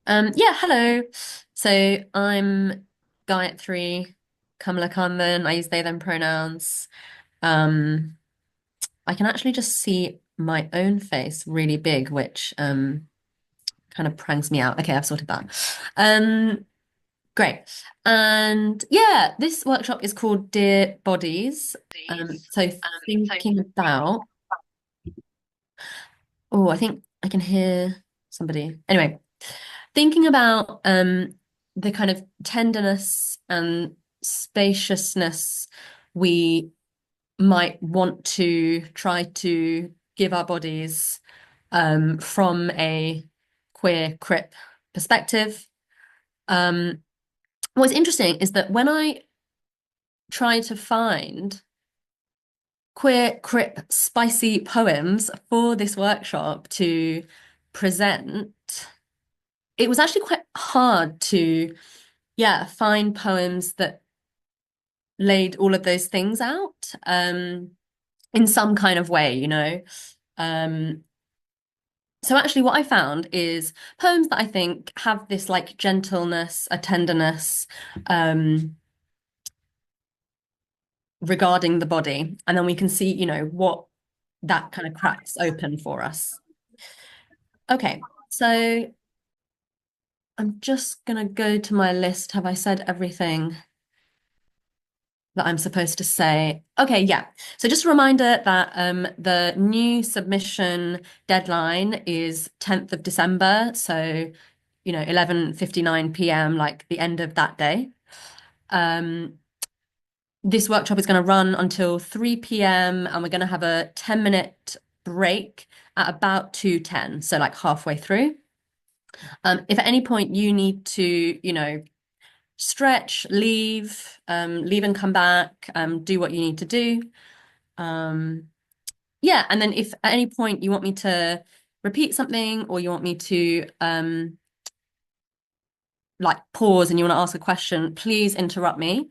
Yeah, hello. So I'm Gayathiri Kamalakanthan. I use they, them pronouns. Um, I can actually just see my own face really big, which kind of pranks me out. Okay, I've sorted that. Um, Great. And yeah, this workshop is called Dear Bodies. So thinking about, oh, I think I can hear somebody. Anyway, thinking about the kind of tenderness and spaciousness we might want to try to give our bodies from a queer crip perspective. Um, what's interesting is that when I try to find queer crip spicy poems for this workshop to present, it was actually quite hard to, yeah, find poems that laid all of those things out in some kind of way, you know. Um, so actually what I found is poems that I think have this like gentleness, a tenderness regarding the body, and then we can see, you know, what that kind of cracks open for us. Okay, so I'm just gonna go to my list. Have I said everything that I'm supposed to say? Okay, yeah. So just a reminder that the new submission deadline is 10th of December. So, you know, 11:59 p.m., like the end of that day. This workshop is going to run until 3 p.m. and we're going to have a 10-minute break at about 2:10, so like halfway through. If at any point you need to, you know, stretch, leave and come back, do what you need to do. Yeah, and then if at any point you want me to repeat something or you want me to like pause and you want to ask a question, please interrupt me.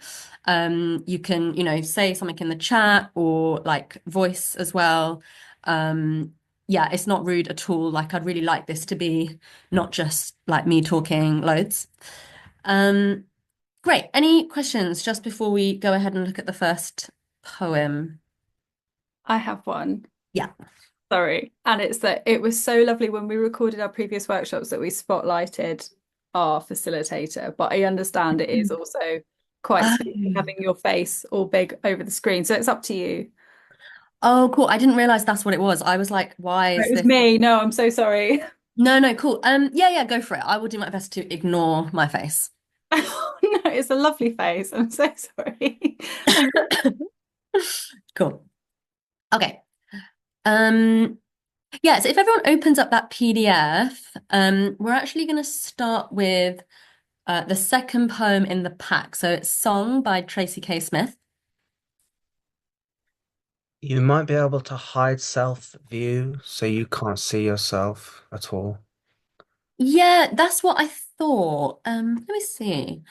You can, you know, say something in the chat or like voice as well. Yeah, it's not rude at all. Like I'd really like this to be not just like me talking loads. Um, Great. Any questions just before we go ahead and look at the first poem? I have one. Yeah. Sorry. And it's that it was so lovely when we recorded our previous workshops that we spotlighted our facilitator. But I understand it is also quite spooky Oh. having your face all big over the screen. So it's up to you. Oh, cool. I didn't realize that's what it was. I was like, why It is was this? me. No, I'm so sorry. No, no, cool. Yeah, yeah, go for it. I will do my best to ignore my face. No, it's a lovely face. I'm so sorry. Cool. Okay. Um, yeah, so if everyone opens up that PDF, we're actually going to start with the second poem in the pack. So it's Song by Tracy K. Smith. You might be able to hide self view so you can't see yourself at all. Yeah, that's what I thought. Let me see.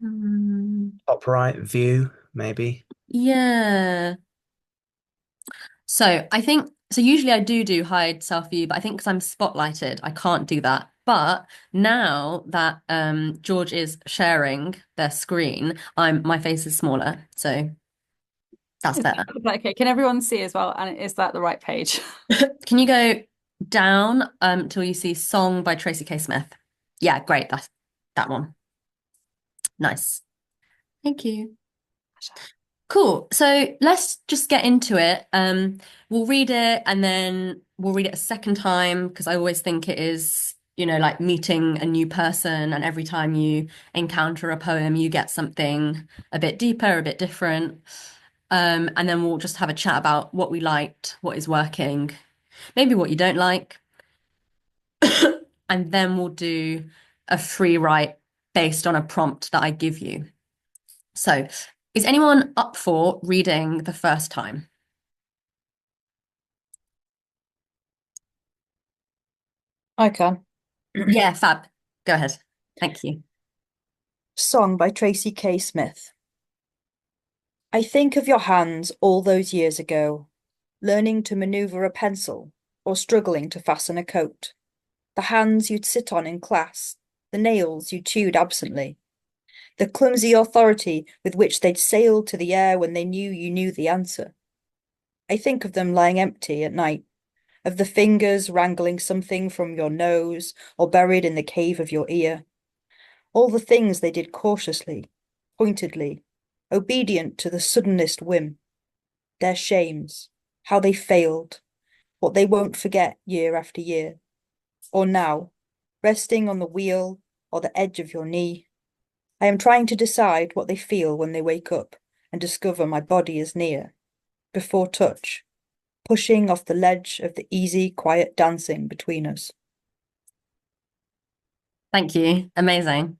Mm, Top right view, maybe. yeah. So I think so. Usually I do hide self view, but I think because I'm spotlighted, I can't do that. But now that George is sharing their screen, my face is smaller, so that's better. Okay, can everyone see as well? And is that the right page? Can you go down till you see Song by Tracy K. Smith? Yeah, great. That's that one. Nice. Thank you. Cool. So let's just get into it. We'll read it and then we'll read it a second time because I always think it is, you know, like meeting a new person, and every time you encounter a poem, you get something a bit deeper, a bit different. And then we'll just have a chat about what we liked, what is working, maybe what you don't like, and then we'll do a free write based on a prompt that I give you. So, is anyone up for reading the first time? I can. Yeah, fab. Go ahead. Thank you. Song by Tracy K. Smith. I think of your hands all those years ago, learning to maneuver a pencil or struggling to fasten a coat. The hands you'd sit on in class, the nails you chewed absently, the clumsy authority with which they'd sailed to the air when they knew you knew the answer. I think of them lying empty at night, of the fingers wrangling something from your nose or buried in the cave of your ear. All the things they did cautiously, pointedly, obedient to the suddenest whim. Their shames, how they failed, what they won't forget year after year. Or now, resting on the wheel or the edge of your knee, I am trying to decide what they feel when they wake up and discover my body is near, before touch, pushing off the ledge of the easy, quiet dancing between us. Thank you. Amazing.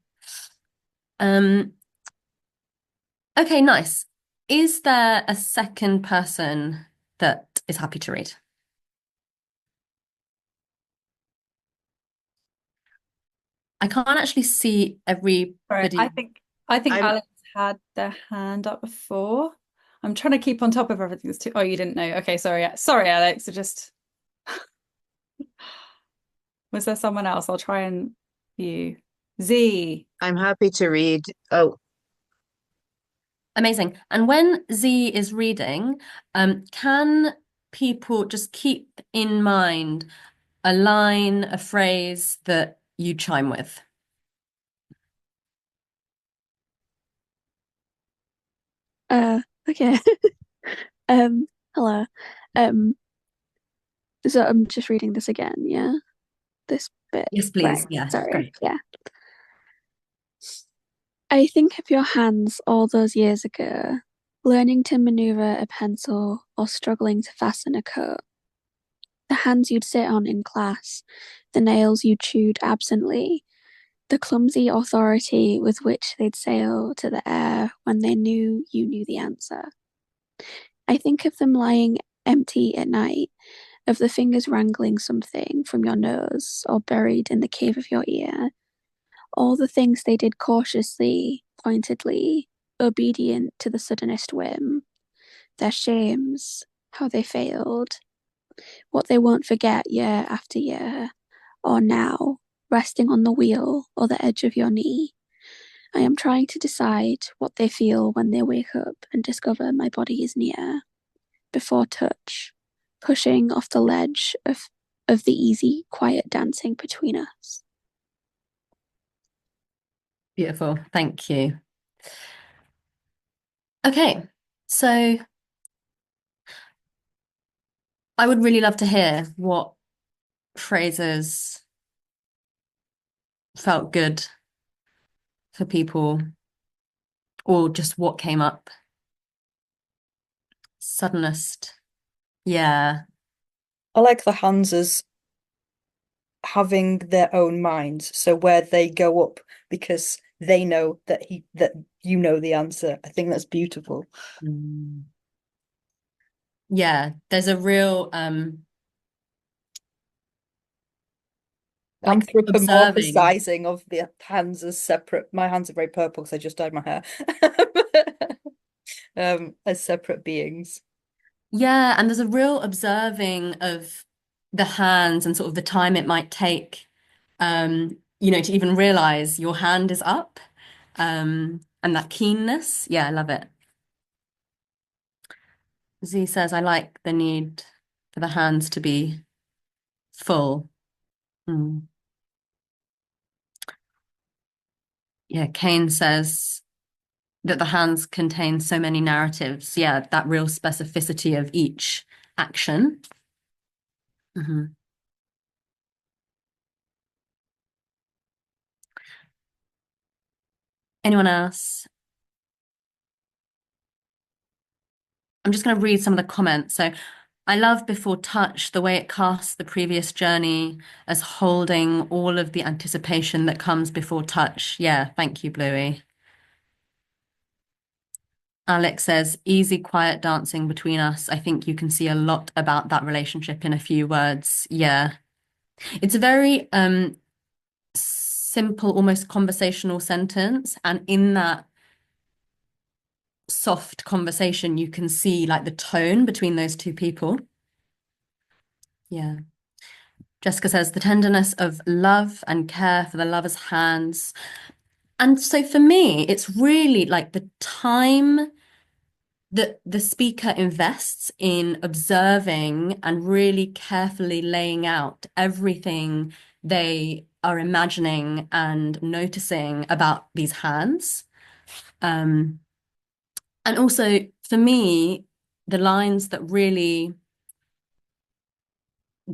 Okay, nice. Is there a second person that is happy to read? I can't actually see Sorry, everybody. I think I'm Alex had their hand up before. I'm trying to keep on top of everything. Oh, you didn't know. Okay, sorry. Sorry, Alex. Was there someone else? I'll try and view. Z. I'm happy to read. Oh, Amazing. And when Z is reading, can people just keep in mind a line, a phrase that you chime with? Okay. Hello. Um, so I'm just reading this again, yeah? This bit. Yes, please. Right. Yeah, Sorry. great. Yeah. I think of your hands all those years ago, learning to maneuver a pencil or struggling to fasten a coat. The hands you'd sit on in class, the nails you chewed absently, the clumsy authority with which they'd sail to the air when they knew you knew the answer. I think of them lying empty at night, of the fingers wrangling something from your nose or buried in the cave of your ear. All the things they did cautiously, pointedly, obedient to the suddenest whim. Their shames, how they failed, what they won't forget year after year, or now, resting on the wheel or the edge of your knee. I am trying to decide what they feel when they wake up and discover my body is near, before touch, pushing off the ledge of the easy, quiet dancing between us. Beautiful. Thank you. Okay, so I would really love to hear what phrases felt good for people or just what came up. Suddenest. Yeah. I like the hands as having their own minds, so where they go up because they know that you know the answer. I think that's beautiful. Mm. Yeah, there's a real like observing. Anthropomorphizing of the hands as separate. My hands are very purple because I just dyed my hair. As separate beings. Yeah, and there's a real observing of the hands and sort of the time it might take, to even realize your hand is up, and that keenness. Yeah, I love it. Z says, I like the need for the hands to be full. Mm. Yeah, Kane says that the hands contain so many narratives. Yeah, that real specificity of each action. Mhm. Anyone else? I'm just going to read some of the comments. So I love before touch, the way it casts the previous journey as holding all of the anticipation that comes before touch. Yeah, thank you, Bluey. Alex says, easy, quiet dancing between us. I think you can see a lot about that relationship in a few words. Yeah. It's a very simple, almost conversational sentence. And in that soft conversation, you can see like the tone between those two people. Yeah. Jessica says, the tenderness of love and care for the lover's hands. And so for me, it's really like the time that the speaker invests in observing and really carefully laying out everything they are imagining and noticing about these hands. And also for me, the lines that really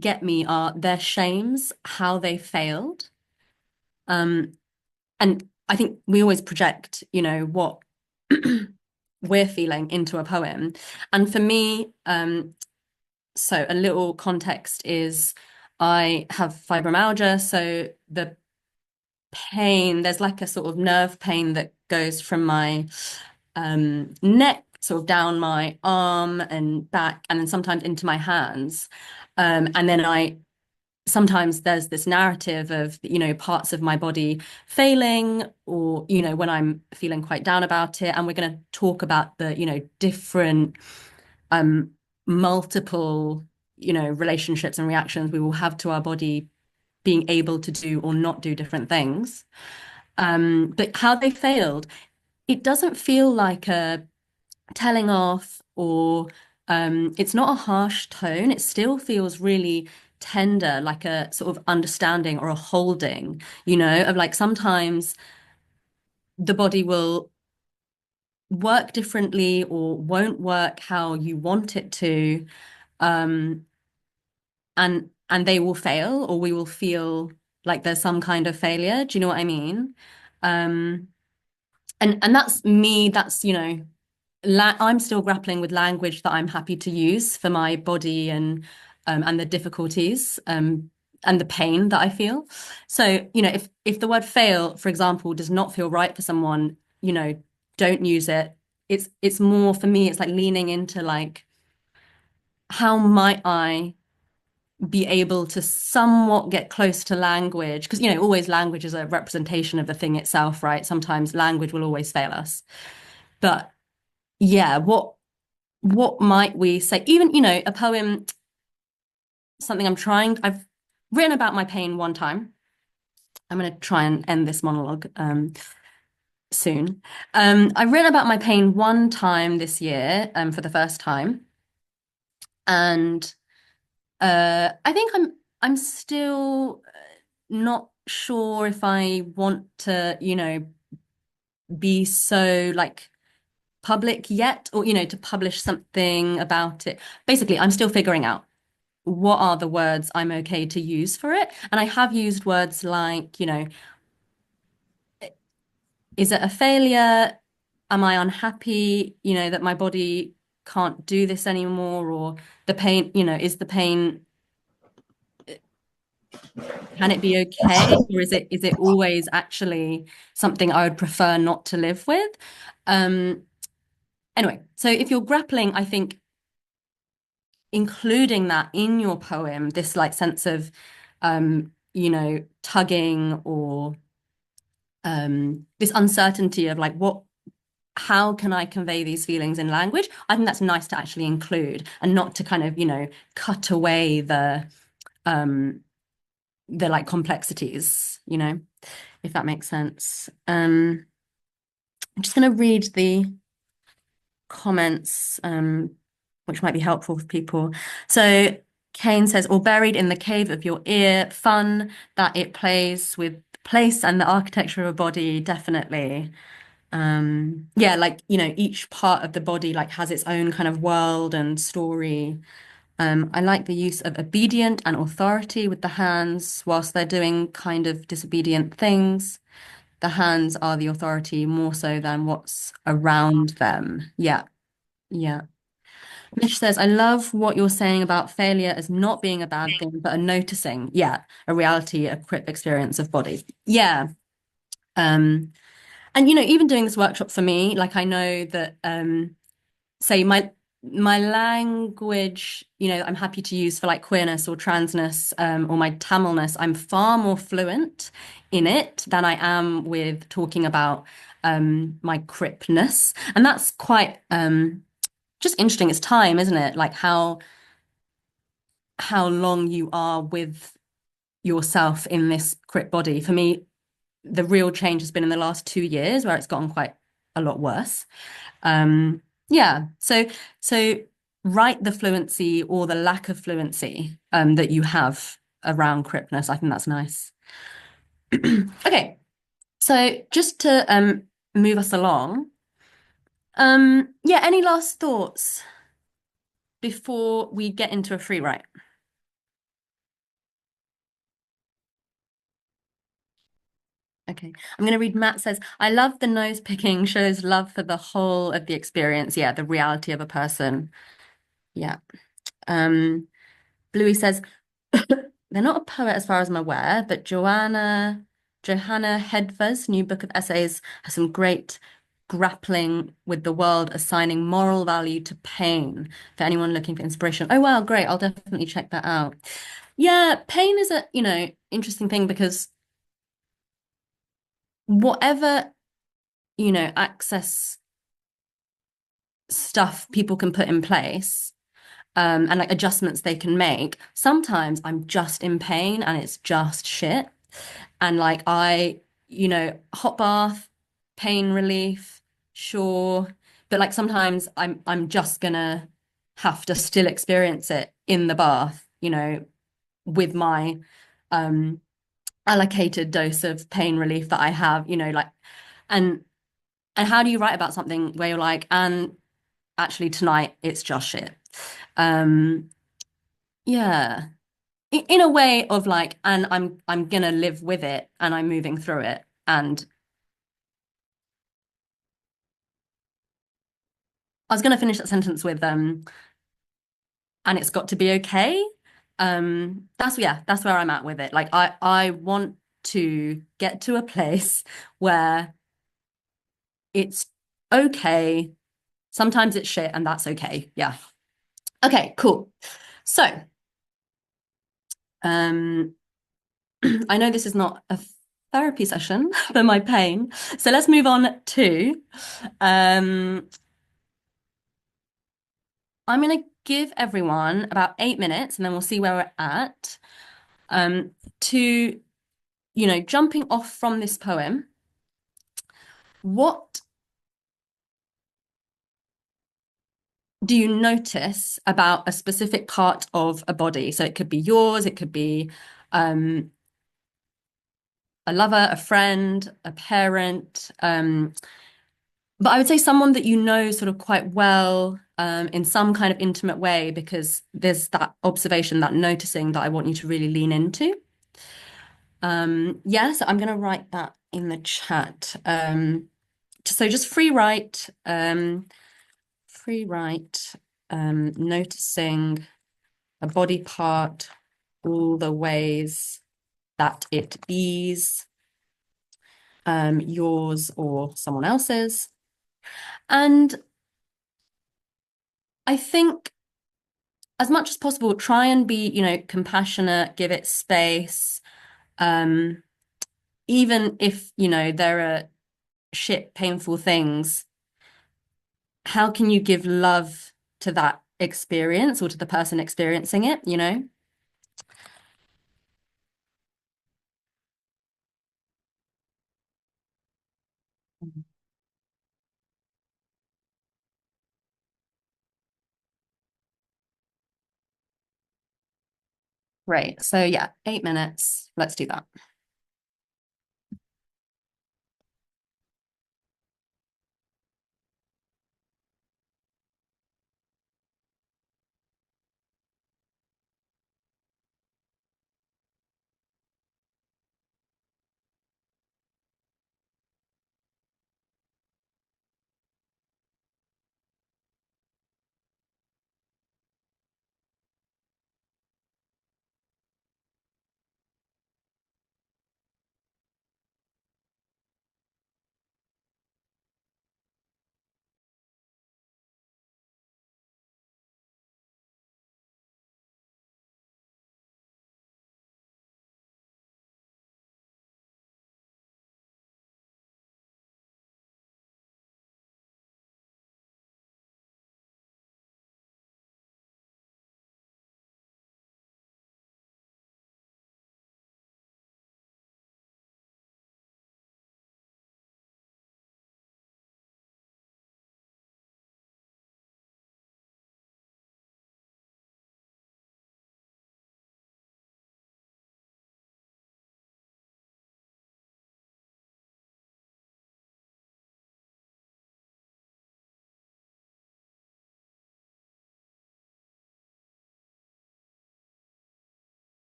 get me are their shames, how they failed. And I think we always project, what we're feeling into a poem. And for me, so a little context is I have fibromyalgia, so the pain, there's like a sort of nerve pain that goes from my neck sort of down my arm and back, and then sometimes into my hands. And then sometimes there's this narrative of, parts of my body failing, or, when I'm feeling quite down about it. And we're going to talk about the, different multiple, relationships and reactions we will have to our body being able to do or not do different things. But how they failed, it doesn't feel like a telling off, or it's not a harsh tone. It still feels really tender, like a sort of understanding or a holding, of like sometimes the body will work differently or won't work how you want it to. And they will fail, or we will feel like there's some kind of failure. Do you know what I mean? And that's me, that's, I'm still grappling with language that I'm happy to use for my body and the difficulties and the pain that I feel. So, if the word fail, for example, does not feel right for someone, don't use it. It's more for me, it's like leaning into like, how might I be able to somewhat get close to language? Because, always language is a representation of the thing itself, right? Sometimes language will always fail us. But yeah, what might we say? Even, a poem, something I've written about my pain one time. I'm going to try and end this monologue soon. I've written about my pain one time this year for the first time. And I think I'm still not sure if I want to, be so like public yet, or, to publish something about it. Basically, I'm still figuring out what are the words I'm okay to use for it. And I have used words like, is it a failure? Am I unhappy, that my body can't do this anymore? Or the pain, is the pain, can it be okay? Or is it always actually something I would prefer not to live with? Anyway, so if you're grappling, I think including that in your poem, this like sense of, tugging, or this uncertainty of like, how can I convey these feelings in language? I think that's nice to actually include, and not to kind of, cut away the like complexities, if that makes sense. I'm just going to read the comments, which might be helpful for people. So Kane says, or buried in the cave of your ear, fun that it plays with place and the architecture of a body, definitely. Yeah, like, each part of the body like has its own kind of world and story. I like the use of obedient and authority with the hands whilst they're doing kind of disobedient things. The hands are the authority more so than what's around them. Yeah, yeah. Mish says, I love what you're saying about failure as not being a bad thing, but a noticing, yeah, a reality, a crip experience of body. Yeah. And even doing this workshop for me, like I know that say my language, I'm happy to use for like queerness or transness, or my Tamilness, I'm far more fluent in it than I am with talking about my cripness. And that's quite just interesting. It's time, isn't it? Like how long you are with yourself in this crip body. For me, the real change has been in the last 2 years where it's gotten quite a lot worse. Yeah. So write the fluency or the lack of fluency that you have around cripness. I think that's nice. Okay. So just to move us along. Yeah, any last thoughts before we get into a free write? Okay, I'm going to read. Matt says, I love the nose picking, shows love for the whole of the experience. Yeah, the reality of a person. Yeah. Bluey says, they're not a poet as far as I'm aware, but Johanna Hedva's new book of essays has some great grappling with the world, assigning moral value to pain for anyone looking for inspiration. Oh, wow, great. I'll definitely check that out. Yeah, pain is a, interesting thing because whatever, access stuff people can put in place, and like adjustments they can make, sometimes I'm just in pain and it's just shit. And like hot bath, pain relief, sure. But like sometimes I'm just gonna have to still experience it in the bath, with my um allocated dose of pain relief that I have, like and how do you write about something where you're like, and actually tonight it's just shit? Um yeah. In a way of like, and I'm gonna live with it and I'm moving through it. And I was gonna finish that sentence with and it's got to be okay. That's where I'm at with it. Like I want to get to a place where it's okay. Sometimes it's shit and that's okay. Yeah. Okay, cool. So um I know this is not a therapy session for my pain. So let's move on to I'm going to give everyone about 8 minutes and then we'll see where we're at, to, jumping off from this poem. What do you notice about a specific part of a body? So it could be yours, it could be a lover, a friend, a parent, but I would say someone that you know sort of quite well, in some kind of intimate way, because there's that observation, that noticing that I want you to really lean into. Yeah, so I'm going to write that in the chat. So just free write, noticing a body part, all the ways that it is, yours or someone else's. And I think as much as possible, try and be, compassionate, give it space. Even if, there are shit, painful things, how can you give love to that experience or to the person experiencing it? Right. So yeah, 8 minutes. Let's do that.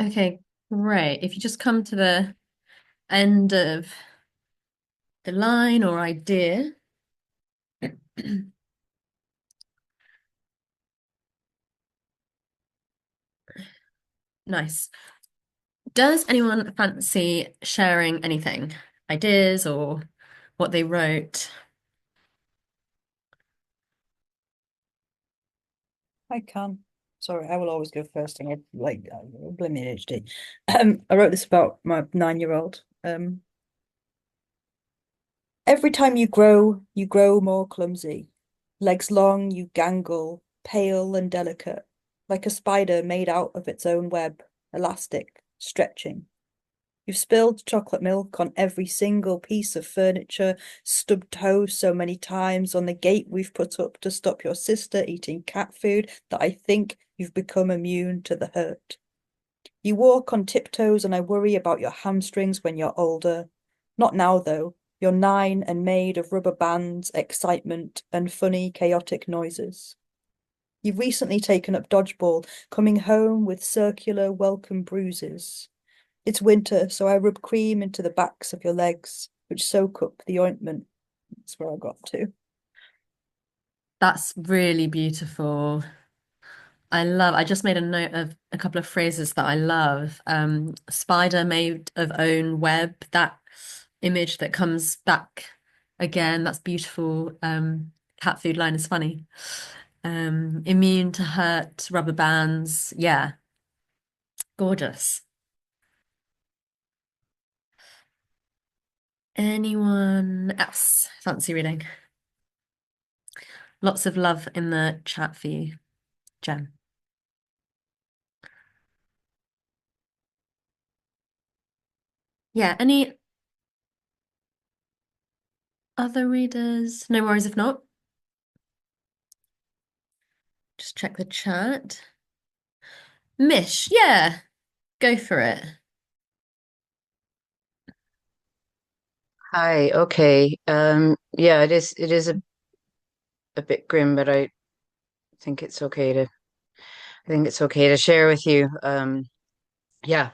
Okay, great. If you just come to the end of the line or idea. Nice. Does anyone fancy sharing anything? Ideas or what they wrote? I can. Sorry, I will always go first. And blame me ADHD. I wrote this about my 9-year-old. Every time you grow more clumsy. Legs long, you gangle, pale and delicate, like a spider made out of its own web, elastic, stretching. You've spilled chocolate milk on every single piece of furniture, stubbed toes so many times on the gate we've put up to stop your sister eating cat food that I think you've become immune to the hurt. You walk on tiptoes and I worry about your hamstrings when you're older. Not now, though. You're 9 and made of rubber bands, excitement, and funny, chaotic noises. You've recently taken up dodgeball, coming home with circular, welcome bruises. It's winter, so I rub cream into the backs of your legs, which soak up the ointment. That's where I got to. That's really beautiful. I just made a note of a couple of phrases that I love. Spider made of own web, that image that comes back again, that's beautiful. Cat food line is funny. Immune to hurt, rubber bands. Yeah, gorgeous. Anyone else fancy reading? Lots of love in the chat for you, Jen. Yeah, any other readers? No worries if not. Just check the chat. Mish, yeah, go for it. Hi, okay. Yeah, it is a bit grim, but think it's okay to I think it's okay to share with you. Yeah.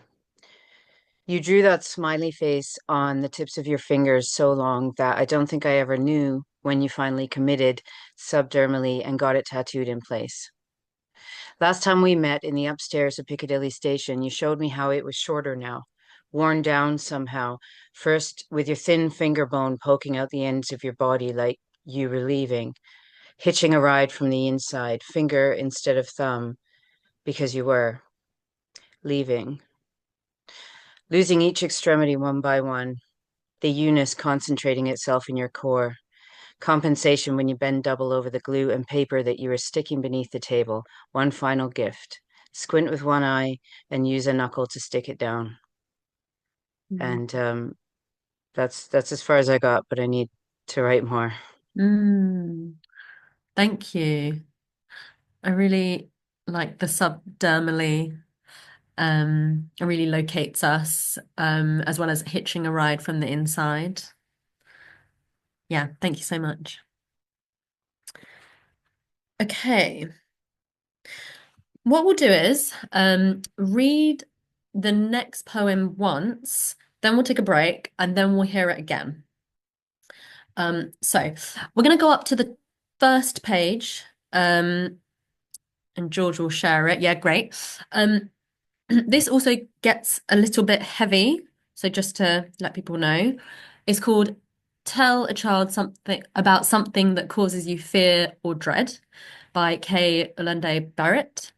You drew that smiley face on the tips of your fingers so long that I don't think I ever knew when you finally committed subdermally and got it tattooed in place. Last time we met in the upstairs of Piccadilly Station, you showed me how it was shorter now, worn down somehow, first with your thin finger bone poking out the ends of your body like you were leaving, hitching a ride from the inside, finger instead of thumb, because you were leaving. Losing each extremity one by one, the Eunice concentrating itself in your core. Compensation when you bend double over the glue and paper that you were sticking beneath the table. One final gift. Squint with one eye and use a knuckle to stick it down. And that's as far as I got, but I need to write more. Thank you. I really like the subdermally. It really locates us, as well as hitching a ride from the inside. Yeah, thank you so much. Okay. What we'll do is read the next poem once, then we'll take a break, and then we'll hear it again. So we're going to go up to the first page, and George will share it. Yeah, great. This also gets a little bit heavy, so just to let people know, it's called Tell a Child Something About Something That Causes You Fear or Dread by Kay Ulande Barrett.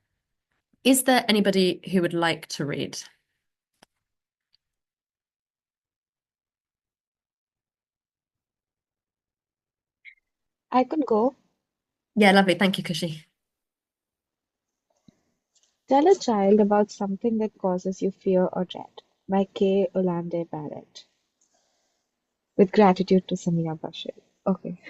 Is there anybody who would like to read? I could go. Yeah, lovely. Thank you, Kushi. Tell a child about something that causes you fear or dread by Kay Ulande Barrett. With gratitude to Samia Bashir. Okay.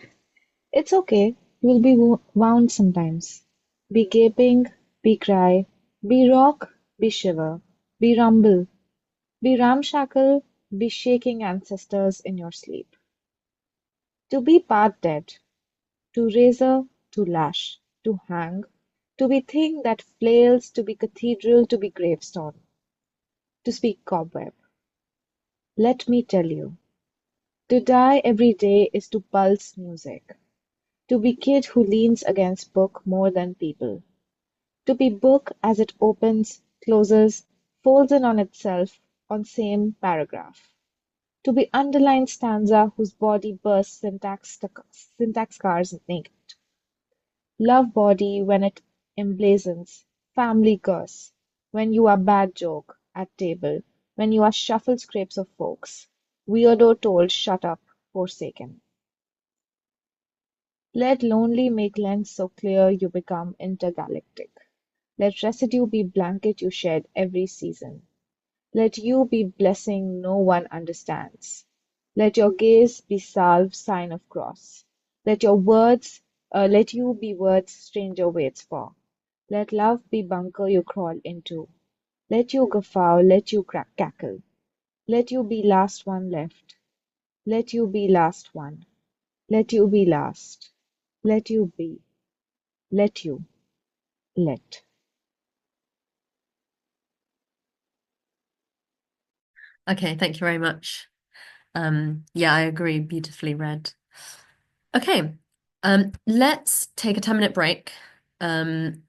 It's okay. You'll be wound sometimes. Be gaping, be cry, be rock, be shiver, be rumble, be ramshackle, be shaking ancestors in your sleep. To be part dead, to razor, to lash, to hang, to be thing that flails, to be cathedral, to be gravestone. to speak cobweb. Let me tell you, to die every day is to pulse music, to be kid who leans against book more than people, to be book as it opens, closes, folds in on itself on same paragraph, to be underlined stanza whose body bursts syntax scars naked. Love body when it emblazons, family curse, when you are bad joke at table, when you are shuffle scrapes of folks, weirdo told shut up, forsaken. Let lonely make lens so clear you become intergalactic. Let residue be blanket you shed every season. Let you be blessing no one understands. Let your gaze be salve sign of cross. Let your words, let you be words stranger waits for. Let love be bunker you crawl into. Let you guffaw, let you cackle. Let you be last one left. Let you be last one. Let you be last. Let you be. Let you. Let. Okay, thank you very much. Yeah, I agree. Beautifully read. Okay, let's take a 10-minute break. And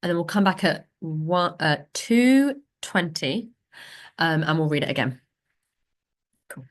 then we'll come back at 2:20, and we'll read it again. Cool.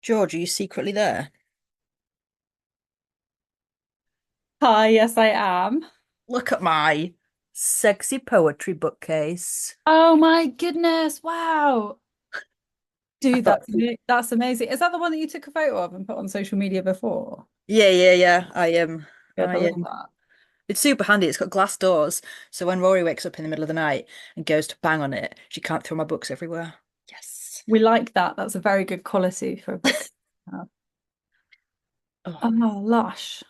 George, are you secretly there? Hi, yes, I am. Look at my sexy poetry bookcase. Oh my goodness. Wow. I Dude, thought, that's amazing. Is that the one that you took a photo of and put on social media before? yeah. I am. Good, I I love am. that. It's super handy. It's got glass doors, so when Rory wakes up in the middle of the night and goes to bang on it, she can't throw my books everywhere. Yes. We like that. That's a very good quality for a book. Oh, Oh, lush.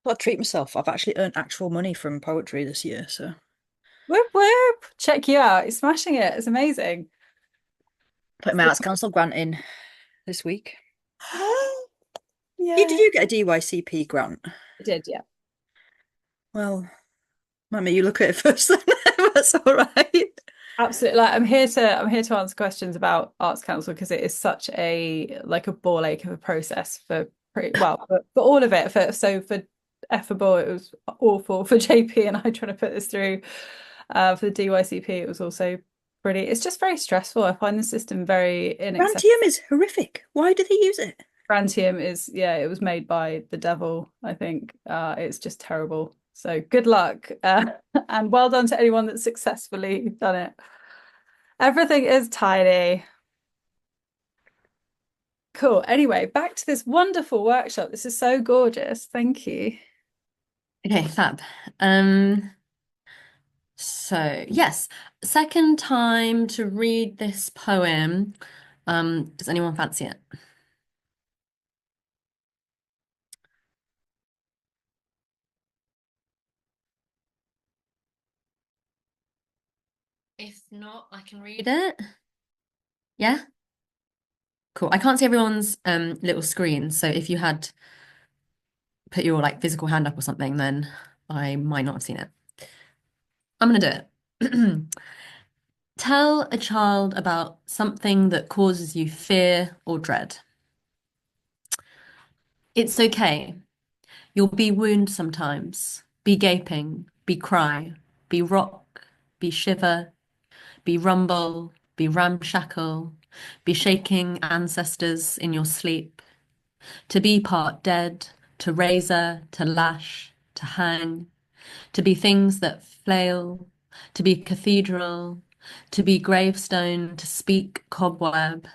I'll treat myself. I've actually earned actual money from poetry this year, so Whoop whoop. Check you out. You're smashing it. It's amazing. put my Arts Council grant in this week. Yeah, Did you get a DYCP grant? I did, yeah. Well, might make you look at it first then. That's all right. Absolutely. Like I'm here to answer questions about Arts Council because it is such a ball ache of a process for for all of it. For eff-able it was awful. For JP and I trying to put this through. For the DYCP it was also it's just very stressful. I find the system very inaccessible. Rantium is horrific. Why do they use it? Rantium is, yeah, it was made by the devil, I think. It's just terrible. So good luck. And well done to anyone that's successfully done it. Everything is tiny. Cool. Anyway, back to this wonderful workshop. This is so gorgeous. Thank you. Okay, fab. So yes, second time to read this poem. Does anyone fancy it? If not, I can read it. Yeah? Cool. I can't see everyone's little screen, so if you had put your like physical hand up or something, then I might not have seen it. I'm gonna do it. Tell a child about something that causes you fear or dread. It's okay. You'll be wound sometimes, be gaping, be cry, be rock, be shiver, be rumble, be ramshackle, be shaking ancestors in your sleep, to be part dead, to razor, to lash, to hang, to be things that flail, to be cathedral, to be gravestone, to speak cobweb.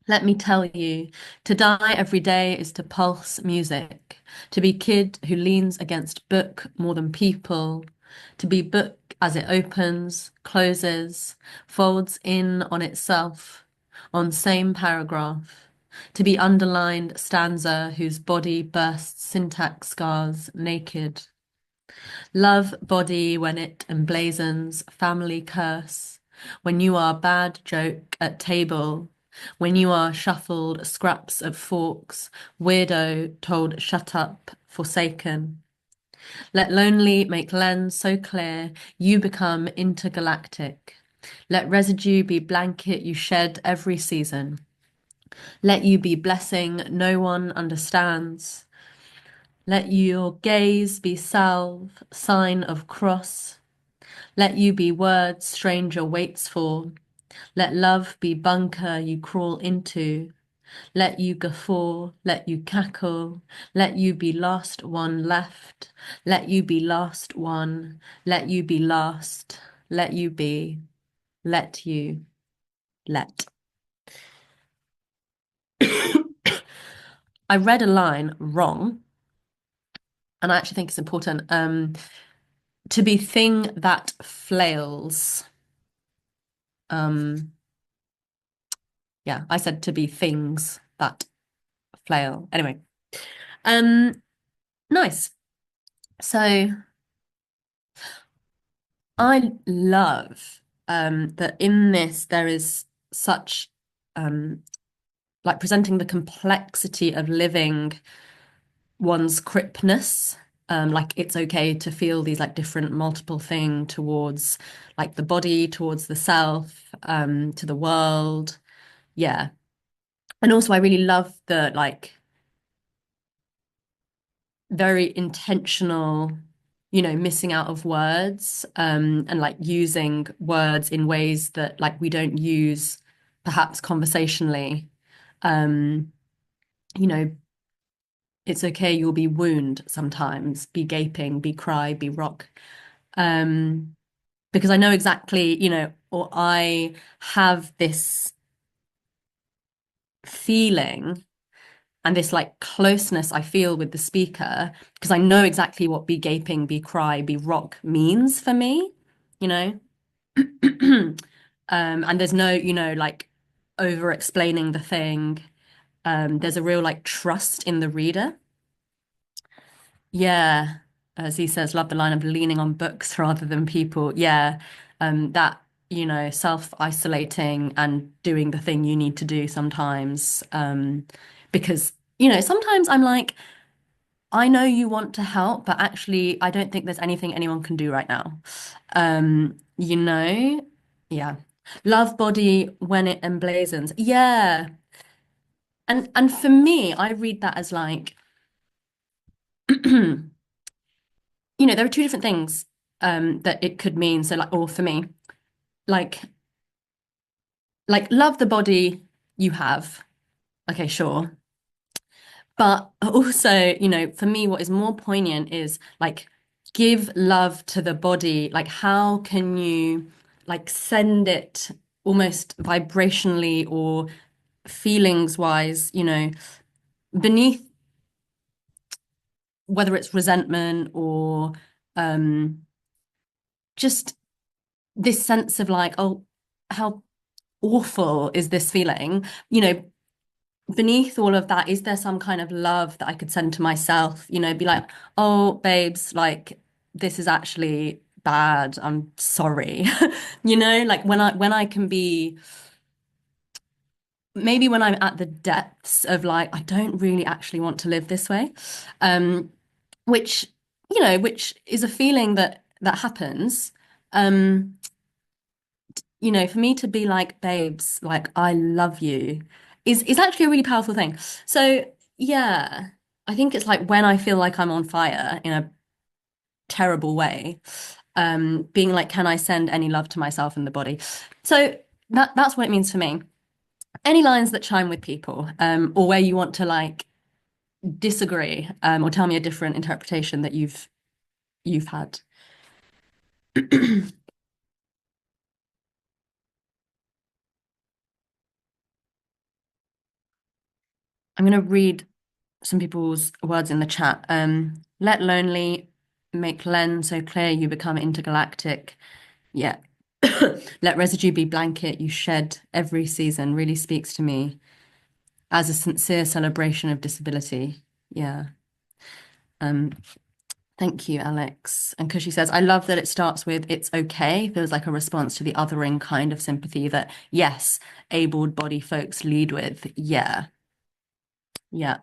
Let me tell you, to die every day is to pulse music, to be kid who leans against book more than people, to be book as it opens, closes, folds in on itself, on same paragraph, to be underlined stanza whose body bursts syntax scars naked. Love body when it emblazons family curse, when you are bad joke at table, when you are shuffled scraps of forks, weirdo told shut up, forsaken. Let lonely make lens so clear you become intergalactic. Let residue be blanket you shed every season. Let you be blessing no one understands. Let your gaze be salve, sign of cross. Let you be words stranger waits for. Let love be bunker you crawl into. Let you guffaw, let you cackle. Let you be last one left. Let you be last one. Let you be last. Let you be. Let you. Let. I read a line wrong, and I actually think it's important. To be thing that flails. Yeah, I said to be things that flail. Anyway, nice. So I love that in this there is such like presenting the complexity of living one's cripness. Like it's okay to feel these like different multiple thing towards like the body, towards the self, to the world. Yeah. And also I really love the like very intentional, missing out of words, and like using words in ways that like we don't use perhaps conversationally. You know, it's okay, you'll be wound sometimes, be gaping, be cry, be rock. Because I know exactly, or I have this feeling and this like closeness I feel with the speaker because I know exactly what be gaping, be cry, be rock means for me, you know. And there's no, like over explaining the thing. There's a real like trust in the reader. Yeah, as he says, love the line of leaning on books rather than people. Yeah, that, self-isolating and doing the thing you need to do sometimes. Because, sometimes I'm like, I know you want to help, but actually, I don't think there's anything anyone can do right now. You know, yeah. Love body when it emblazons. Yeah. And for me, I read that as like, there are two different things that it could mean. So like, or for me, like love the body you have. Okay, sure. But also, for me, what is more poignant is like give love to the body. Like, how can you like send it almost vibrationally or feelings wise, beneath whether it's resentment or just this sense of like, oh, how awful is this feeling? Beneath all of that, is there some kind of love that I could send to myself? Be like, oh, babes, like this is actually bad. I'm sorry. Like when I can be maybe when I'm at the depths of like, I don't really actually want to live this way. Which, which is a feeling that happens. Um, for me to be like, babes, like I love you is actually a really powerful thing. So yeah, I think it's like when I feel like I'm on fire in a terrible way, being like, can I send any love to myself and the body? So that's what it means for me. Any lines that chime with people, or where you want to like disagree, or tell me a different interpretation that you've had. I'm going to read some people's words in the chat. Let lonely make Len so clear you become intergalactic. Yeah. Let residue be blanket you shed every season really speaks to me as a sincere celebration of disability. Yeah. Thank you, Alex. And because she says, I love that it starts with it's okay, feels like a response to the othering kind of sympathy that, yes, abled body folks lead with. Yeah. Yeah.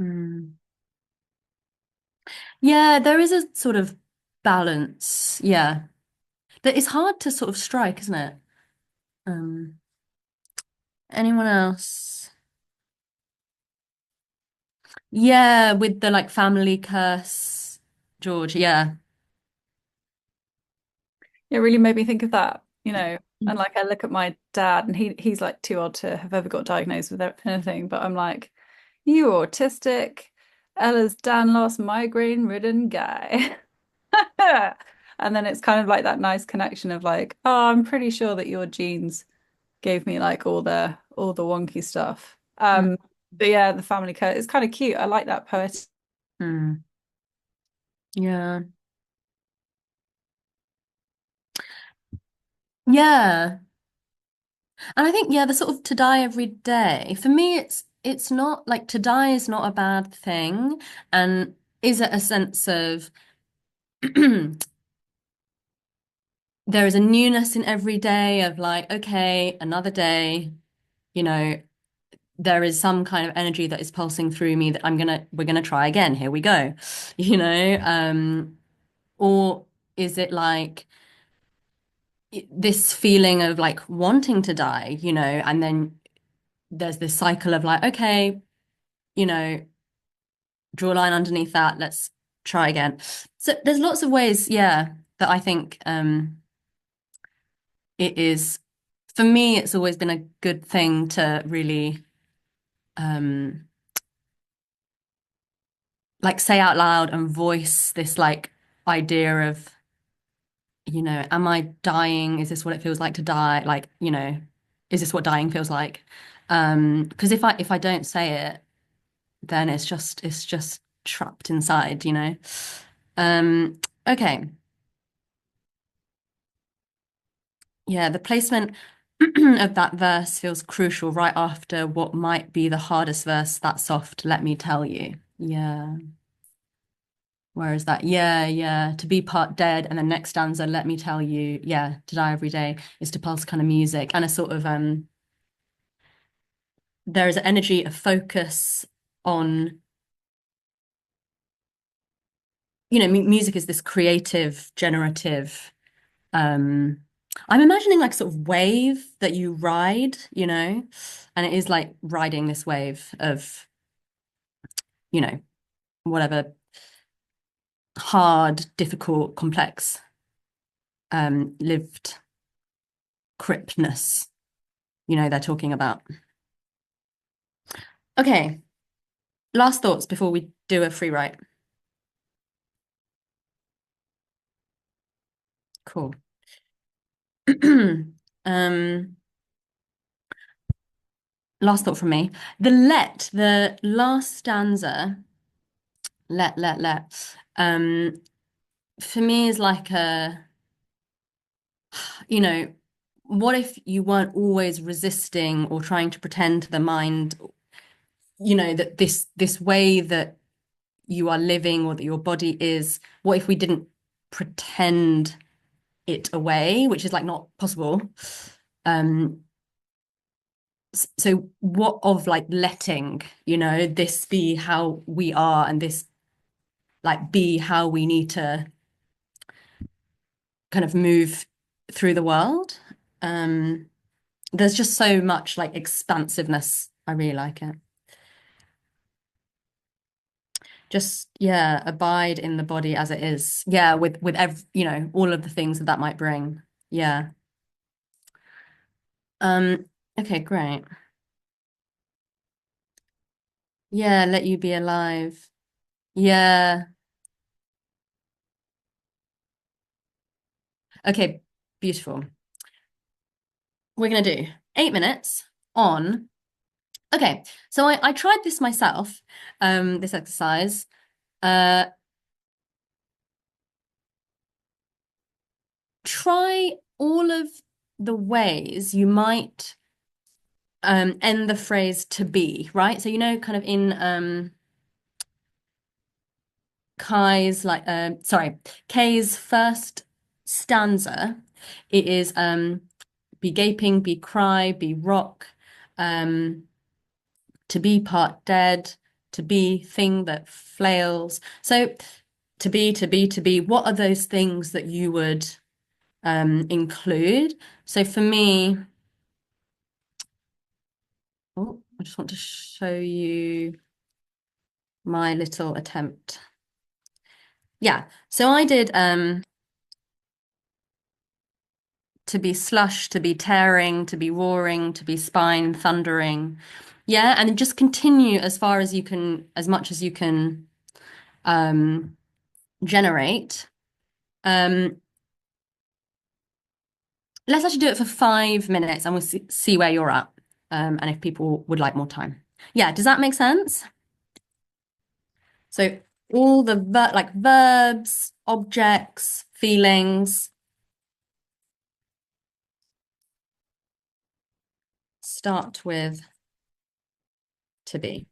Mm. Yeah, there is a sort of balance. Yeah. That is hard to sort of strike, isn't it? Um, Anyone else? Yeah, with the like family curse, George. Yeah. It really made me think of that, and like I look at my dad and he's like too old to have ever got diagnosed with anything, but I'm like, you autistic, Ella's Danlos migraine-ridden guy. And then it's kind of like that nice connection of like, oh, I'm pretty sure that your genes gave me like all the wonky stuff. Mm. But yeah, the family cut is kind of cute. I like that poet. Mm. Yeah. Yeah. And I think, yeah, the sort of to die every day, for me, it's not like to die is not a bad thing. And is it a sense of there is a newness in every day of like, okay, another day, you know, there is some kind of energy that is pulsing through me that we're gonna try again. Here we go, you know. Or is it like this feeling of like wanting to die, and then there's this cycle of like, okay, you know, draw a line underneath that, let's try again. So there's lots of ways, yeah, that I think it is for me, it's always been a good thing to really like say out loud and voice this like idea of, am I dying? Is this what it feels like to die? Like, is this what dying feels like? Because if I don't say it, then it's just trapped inside. Okay. Yeah, the placement of that verse feels crucial right after what might be the hardest verse, that soft, let me tell you. Yeah. Where is that? Yeah, yeah. To be part dead, and the next stanza, let me tell you, yeah, to die every day is to pulse kind of music and a sort of there is an energy, a focus on, music is this creative, generative, I'm imagining like sort of wave that you ride, and it is like riding this wave of, whatever hard, difficult, complex, lived cripness, they're talking about. Okay, last thoughts before we do a free write. Cool. Last thought from me. The last stanza, let, for me is like you know, what if you weren't always resisting or trying to pretend to the mind, that this way that you are living or that your body is, what if we didn't pretend it away, which is like not possible. So what of like letting, this be how we are and this like be how we need to kind of move through the world. There's just so much like expansiveness. I really like it. Just, yeah, abide in the body as it is. Yeah, with all of the things that might bring. Yeah. Okay, great. Yeah, let you be alive. Yeah. Okay, beautiful. We're gonna do 8 minutes on. Okay, so I tried this myself, this exercise. Try all of the ways you might end the phrase to be, right? So kind of in Kay's first stanza, it is be gaping, be cry, be rock, to be part dead, to be thing that flails. So to be, what are those things that you would include? So for me, I just want to show you my little attempt. Yeah, so I did to be slush, to be tearing, to be roaring, to be spine thundering. Yeah, and just continue as far as you can, as much as you can generate. Let's actually do it for 5 minutes and we'll see where you're at. And if people would like more time. Yeah, does that make sense? So all the verbs, objects, feelings. Start with to be.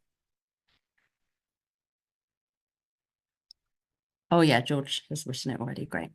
Oh yeah, George has written it already. Great.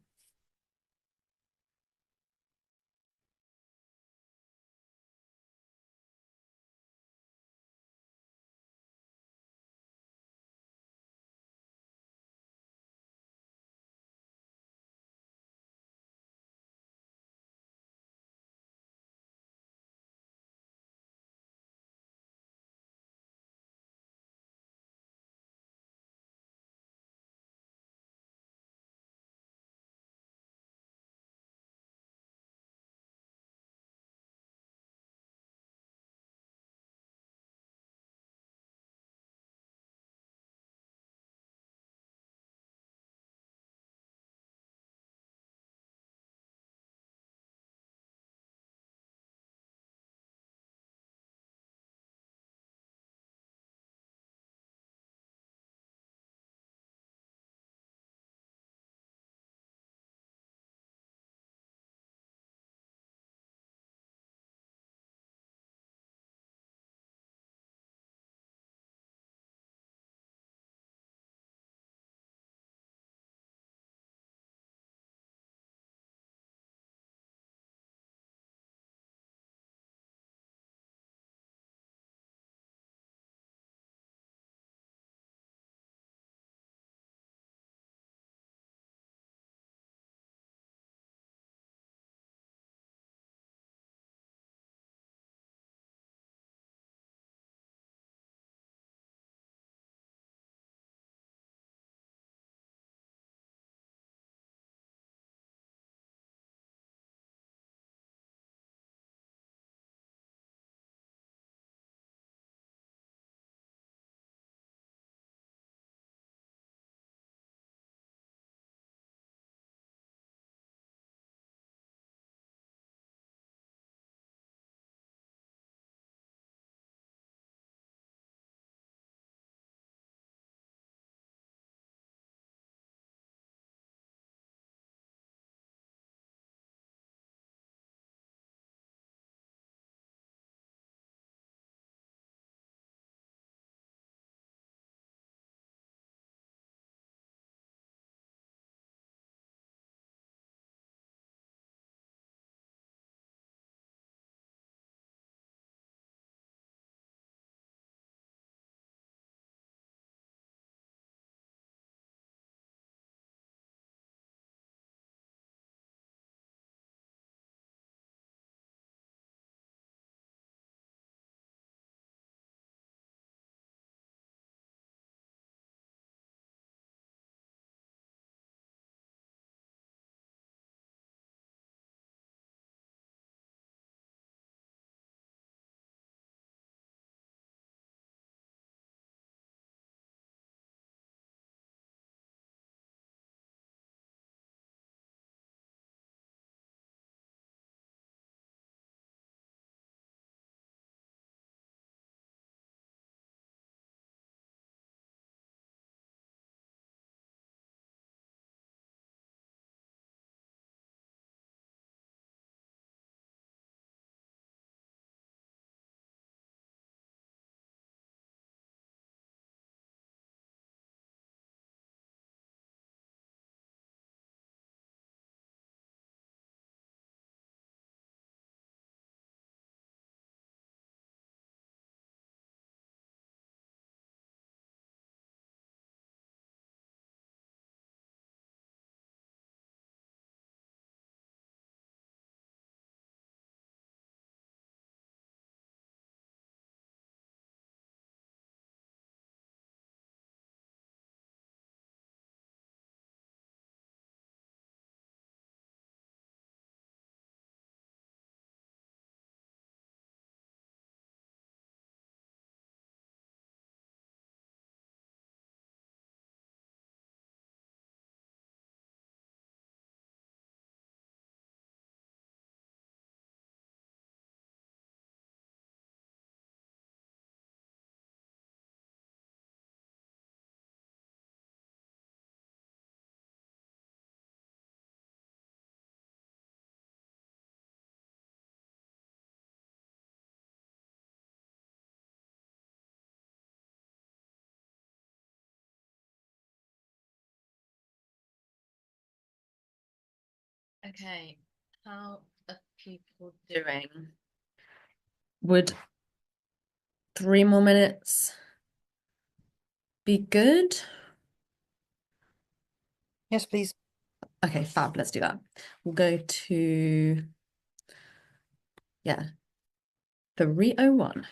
Okay, how are people doing? Would 3 more minutes be good? Yes, please. Okay, fab, let's do that. We'll go to, yeah, 3:01.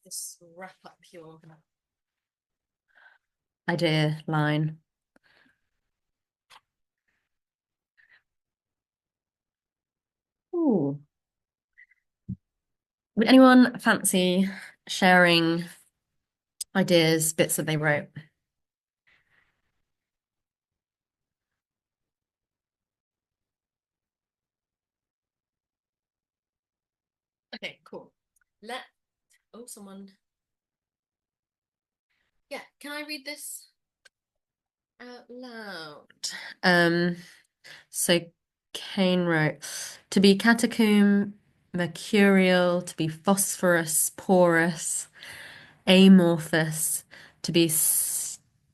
Just wrap up your idea line. Ooh. Would anyone fancy sharing ideas, bits that they wrote? Okay, cool. Someone. Yeah, can I read this out loud? So Kane wrote, to be catacomb, mercurial, to be phosphorus, porous, amorphous, to be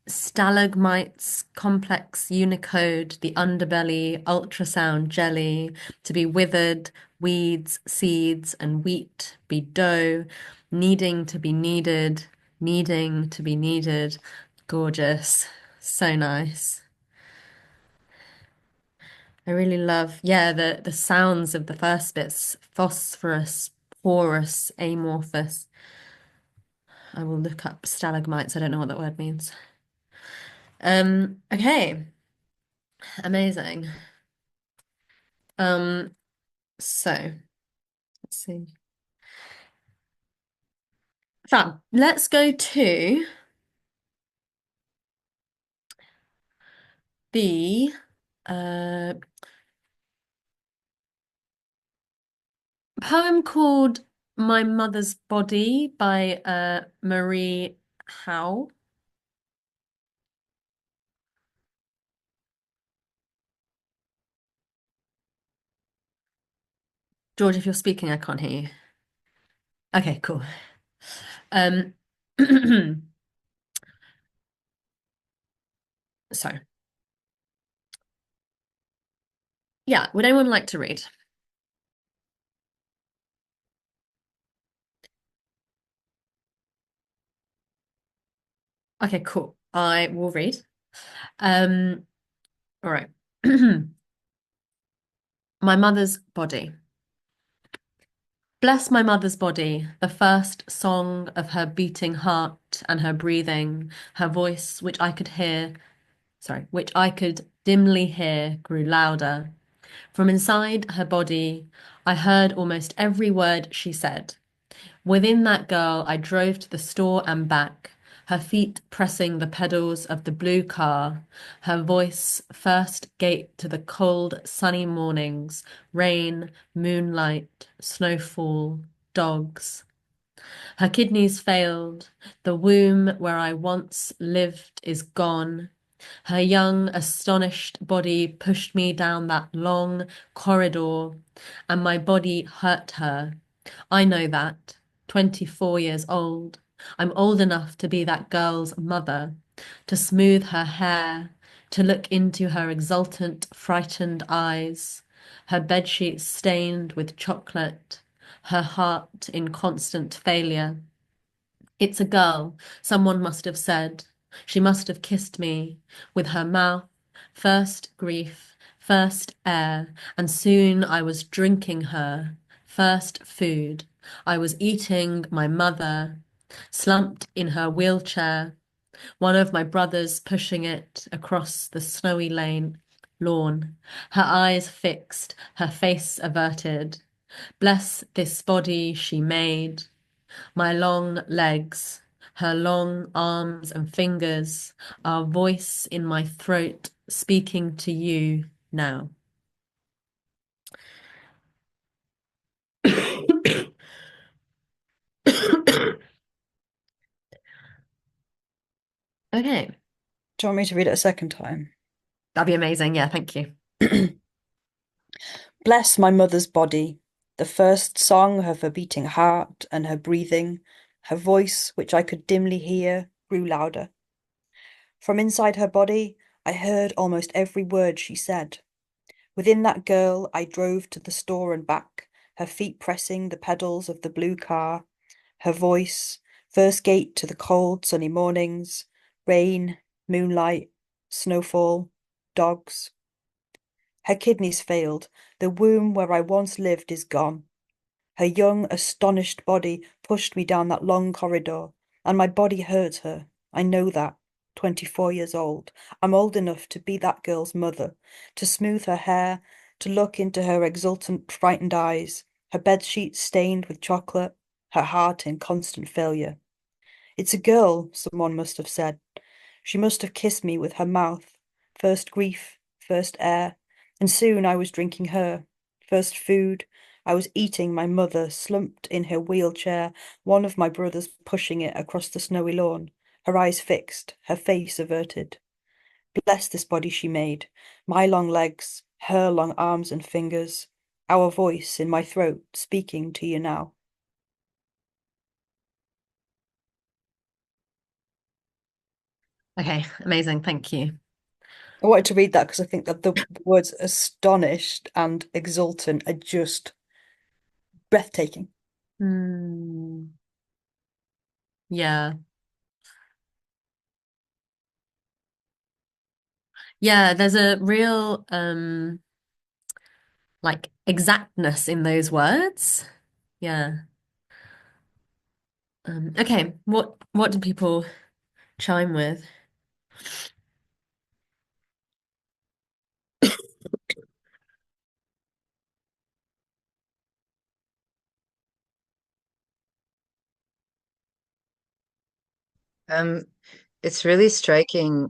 stalagmites, complex Unicode, the underbelly, ultrasound jelly, to be withered, weeds, seeds, and wheat, be dough, needing to be needed, needing to be needed. Gorgeous. So nice. I really love, yeah, the sounds of the first bits, phosphorus, porous, amorphous. I will look up stalagmites. I don't know what that word means. Okay. Amazing. So let's see. Fab. Let's go to the poem called My Mother's Body by Marie Howe. George, if you're speaking, I can't hear you. Okay, cool. So, yeah, would anyone like to read? Okay, cool. I will read. All right. My mother's body. Bless my mother's body, the first song of her beating heart and her breathing, her voice, which I could hear, which I could dimly hear, grew louder. From inside her body, I heard almost every word she said. Within that girl, I drove to the store and back, her feet pressing the pedals of the blue car, her voice first gate to the cold, sunny mornings, rain, moonlight, snowfall, dogs. Her kidneys failed. The womb where I once lived is gone. Her young, astonished body pushed me down that long corridor, and my body hurt her. I know that. 24 years old. I'm old enough to be that girl's mother, to smooth her hair, to look into her exultant, frightened eyes, her bedsheets stained with chocolate, her heart in constant failure. It's a girl, someone must have said. She must have kissed me with her mouth, first grief, first air, and soon I was drinking her, first food. I was eating my mother, slumped in her wheelchair, one of my brothers pushing it across the snowy lawn, her eyes fixed, her face averted. Bless this body she made. My long legs, her long arms and fingers, our voice in my throat speaking to you now. Okay, Do you want me to read it a second time? that'd be amazing. Yeah, thank you. Bless my mother's body, the first song of her beating heart and her breathing, her voice, which I could dimly hear, grew louder. From inside her body, I heard almost every word she said. Within that girl, I drove to the store and back, her feet pressing the pedals of the blue car, her voice, first gate to the cold, sunny mornings, rain, moonlight, snowfall, dogs. Her kidneys failed. The womb where I once lived is gone. Her young, astonished body pushed me down that long corridor, and my body hurt her. I know that. 24 years old. I'm old enough to be that girl's mother, to smooth her hair, to look into her exultant, frightened eyes, her bed sheets stained with chocolate, her heart in constant failure. It's a girl, someone must have said. She must have kissed me with her mouth. First grief, first air, and soon I was drinking her. First food, I was eating my mother, slumped in her wheelchair, one of my brothers pushing it across the snowy lawn, her eyes fixed, her face averted. Bless this body she made, my long legs, her long arms and fingers, our voice in my throat speaking to you now. Okay, amazing. Thank you. I wanted to read that because I think that the words astonished and exultant are just breathtaking. Yeah. Yeah, there's a real like exactness in those words. Yeah. Okay, what do people chime with? Um, it's really striking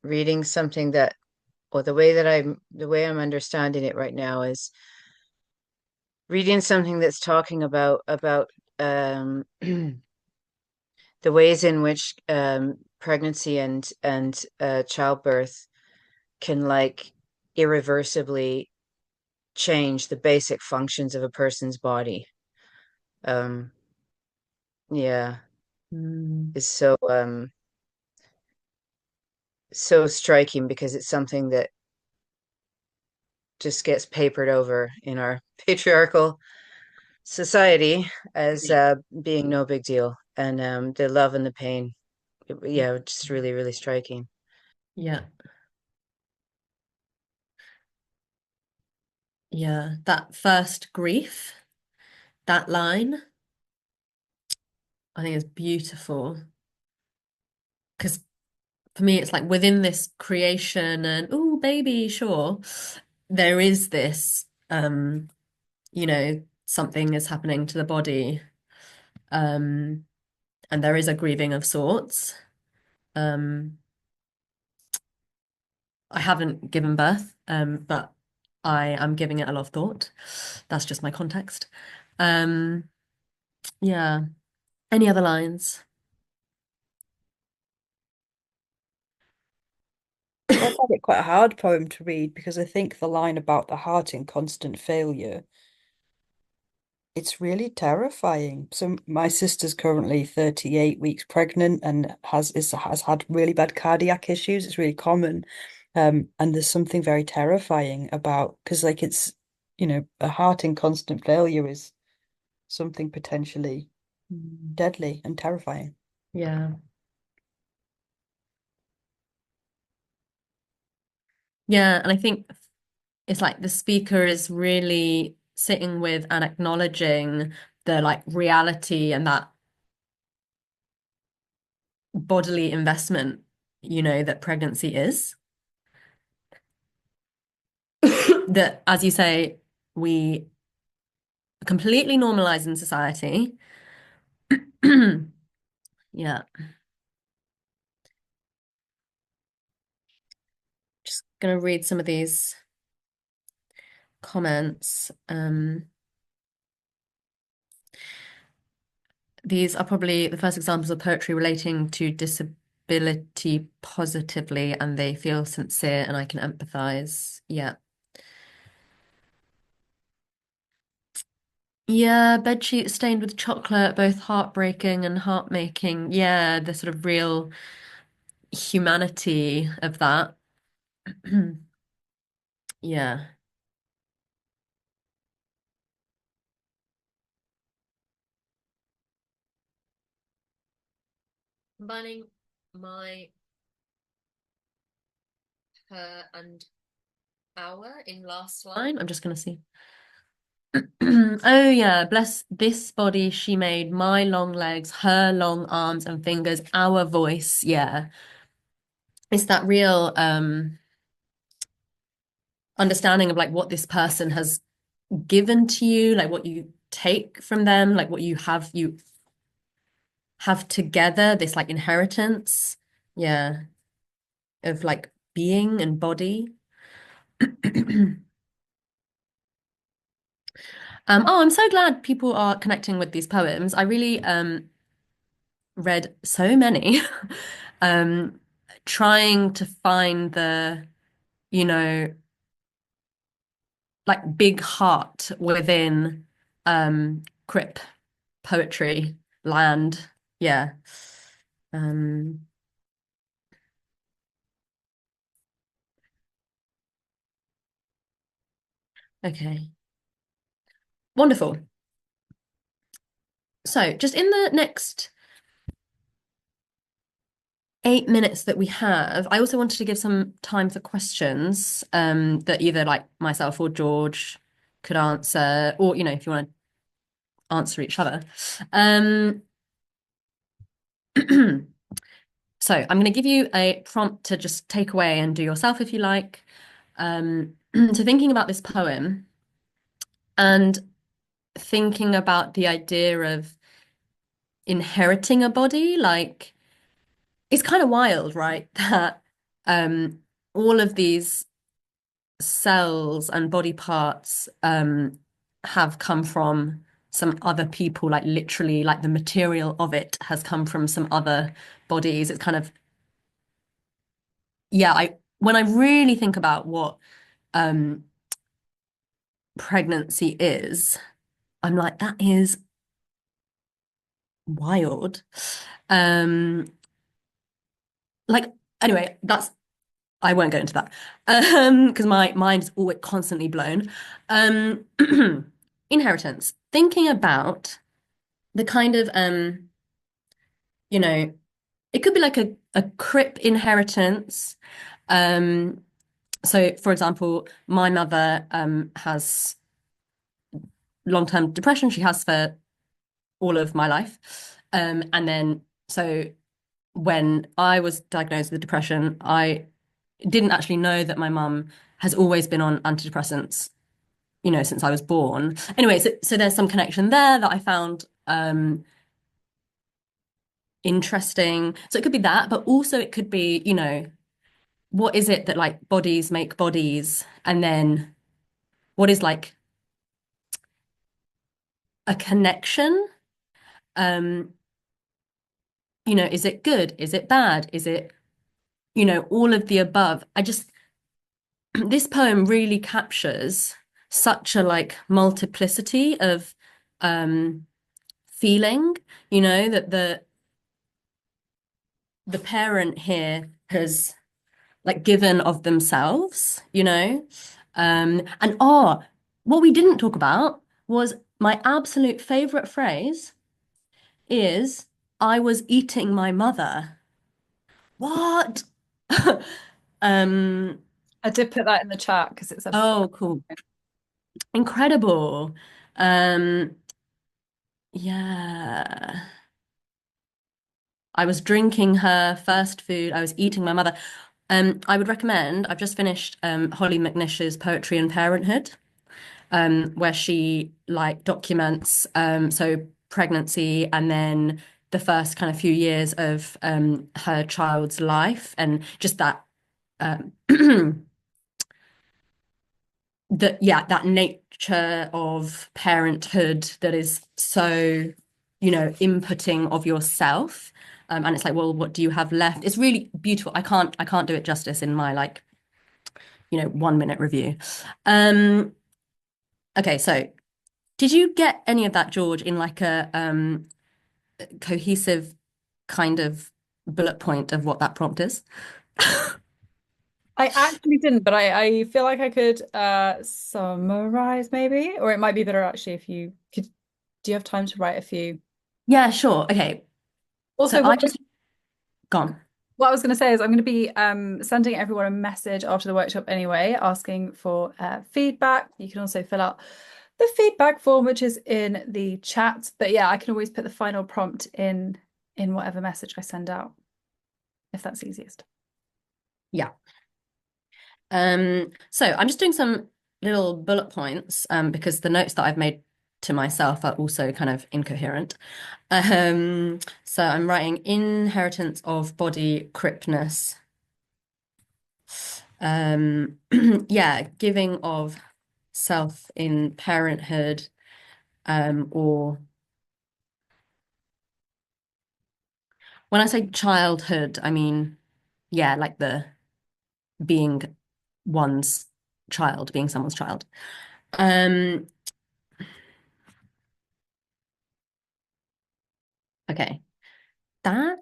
reading something that, or the way I'm understanding it right now is reading something that's talking about the ways in which pregnancy and childbirth can like irreversibly change the basic functions of a person's body. Um, yeah, Mm. is so so striking because it's something that just gets papered over in our patriarchal society as being no big deal. And the love and the pain, yeah, just really, really striking. Yeah. Yeah. That first grief, that line, I think is beautiful. Because for me, it's like within this creation and, oh, baby, sure, there is this, something is happening to the body. And there is a grieving of sorts. I haven't given birth, but I am giving it a lot of thought. That's just my context. Yeah. Any other lines? I find it quite a hard poem to read because I think the line about the heart in constant failure, it's really terrifying. So my sister's currently 38 weeks pregnant and has had really bad cardiac issues. It's really common. And there's something very terrifying about because like it's, a heart in constant failure is something potentially deadly and terrifying. Yeah. Yeah, and I think it's like the speaker is really sitting with and acknowledging the like reality and that bodily investment, that pregnancy is. That, as you say, we completely normalize in society. Yeah. Just gonna read some of these comments. These are probably the first examples of poetry relating to disability positively, and they feel sincere and I can empathize. Yeah. Yeah, bedsheet stained with chocolate, both heartbreaking and heart-making. Yeah, the sort of real humanity of that. Yeah. Combining my, her, and our in last line. I'm just gonna see. Oh yeah, bless this body she made, my long legs, her long arms and fingers, our voice. Yeah. It's that real understanding of like what this person has given to you, like what you take from them, like what you have together, this like inheritance, yeah, of like being and body. I'm so glad people are connecting with these poems. I really read so many, um, trying to find the, you know, like big heart within crip poetry land. Yeah. Um, okay. Wonderful. So just in the next 8 minutes that we have, I also wanted to give some time for questions that either like myself or George could answer, or if you want to answer each other. So I'm going to give you a prompt to just take away and do yourself if you like. To thinking about this poem and thinking about the idea of inheriting a body, like it's kind of wild, right? That all of these cells and body parts have come from some other people, like literally, like the material of it has come from some other bodies. It's kind of, yeah, when I really think about what um pregnancy is, I'm like, that is wild. Um, like, anyway, that's I won't go into that because my mind is always constantly blown. Um, inheritance. Thinking about the kind of you know, it could be like a crip inheritance. Um, so for example, my mother has long-term depression. She has for all of my life. And then so when I was diagnosed with depression, I didn't actually know that my mum has always been on antidepressants, since I was born. Anyway, so there's some connection there that I found interesting. So it could be that, but also it could be, what is it that like bodies make bodies? And then what is like a connection? Um, is it good? Is it bad? Is it, all of the above? This poem really captures such a like multiplicity of feeling, that the parent here has like given of themselves, and what we didn't talk about was my absolute favorite phrase is I was eating my mother. What? um I did put that in the chat because it's a oh cool, incredible. um yeah, I was drinking her first food, I was eating my mother. I would recommend, I've just finished Holly McNish's Poetry and Parenthood, where she like documents so pregnancy and then the first kind of few years of her child's life, and just that um, that nature of parenthood that is so, inputting of yourself. And it's like, well, what do you have left? It's really beautiful. I can't do it justice in my like, 1 minute review. Okay, so did you get any of that, George, in like a cohesive kind of bullet point of what that prompt is? I actually didn't, but I feel like I could summarize maybe, or it might be better actually if you could. Do you have time to write a few? Yeah, sure. Okay. So Also, I just gone. what I was going to say is I'm going to be sending everyone a message after the workshop anyway, asking for feedback. You can also fill out the feedback form, which is in the chat. But yeah, I can always put the final prompt in whatever message I send out, if that's easiest. Yeah. So I'm just doing some little bullet points because the notes that I've made to myself are also kind of incoherent. So I'm writing inheritance of body cripness. Yeah, giving of self in parenthood, or when I say childhood, I mean, yeah, like the being one's child, being someone's child. Okay, that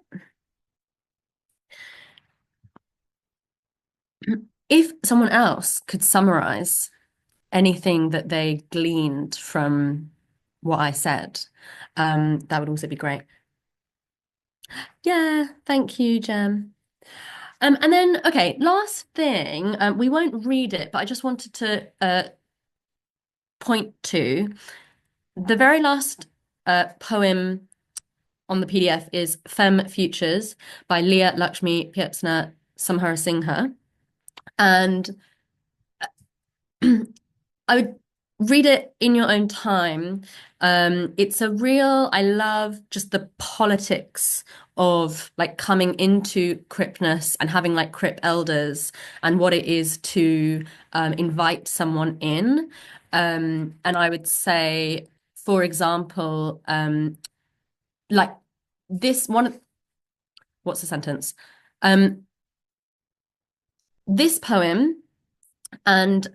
if someone else could summarize anything that they gleaned from what I said, that would also be great. Yeah, thank you, Jem. And then, okay, last thing, we won't read it, but I just wanted to point to the very last poem on the PDF is Femme Futures by Leah Lakshmi Pietzner Samhara Singha. And I would read it in your own time. It's I love just the politics of like coming into cripness and having like crip elders and what it is to invite someone in. And I would say, for example, like this what's the sentence? Um, this poem and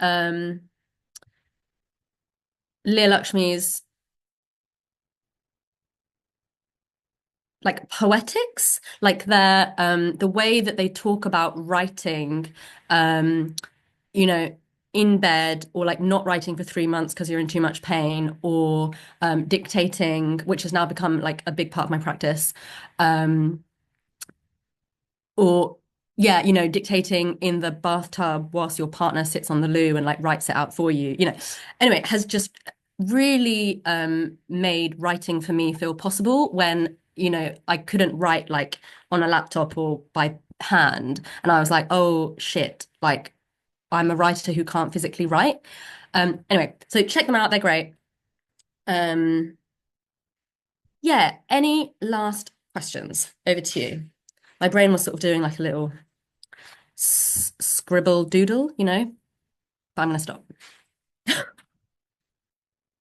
Leah Lakshmi's like poetics, like their the way that they talk about writing, you know, in bed, or like not writing for 3 months because you're in too much pain, or dictating, which has now become like a big part of my practice. Or yeah, dictating in the bathtub whilst your partner sits on the loo and like writes it out for you. Anyway, it has just really made writing for me feel possible when, I couldn't write like on a laptop or by hand. And I was like, oh shit, like I'm a writer who can't physically write. Anyway, so check them out, they're great. Yeah, any last questions? Over to you. My brain was sort of doing like a little scribble doodle, but I'm going to stop.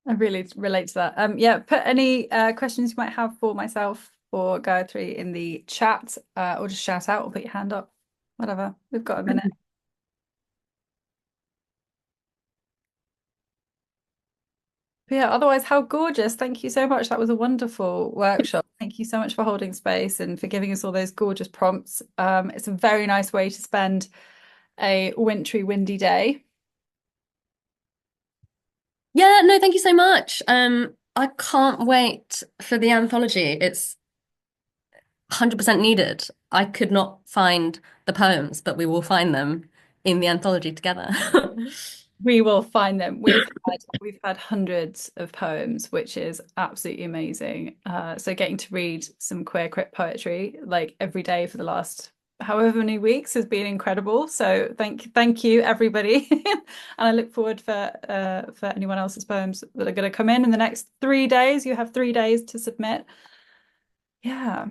I really relate to that. Yeah, put any questions you might have for myself or Gayathiri in the chat, or just shout out or put your hand up, whatever. We've got a minute. But yeah, otherwise, how gorgeous. Thank you so much. That was a wonderful workshop. Thank you so much for holding space and for giving us all those gorgeous prompts. It's a very nice way to spend a wintry, windy day. Yeah, no, thank you so much. I can't wait for the anthology. It's 100% needed. I could not find the poems, but we will find them in the anthology together. We will find them. We've had hundreds of poems, which is absolutely amazing. So getting to read some queer crip poetry like every day for the last however many weeks has been incredible. So thank you everybody, and I look forward for anyone else's poems that are going to come in the next 3 days. You have 3 days to submit. Yeah.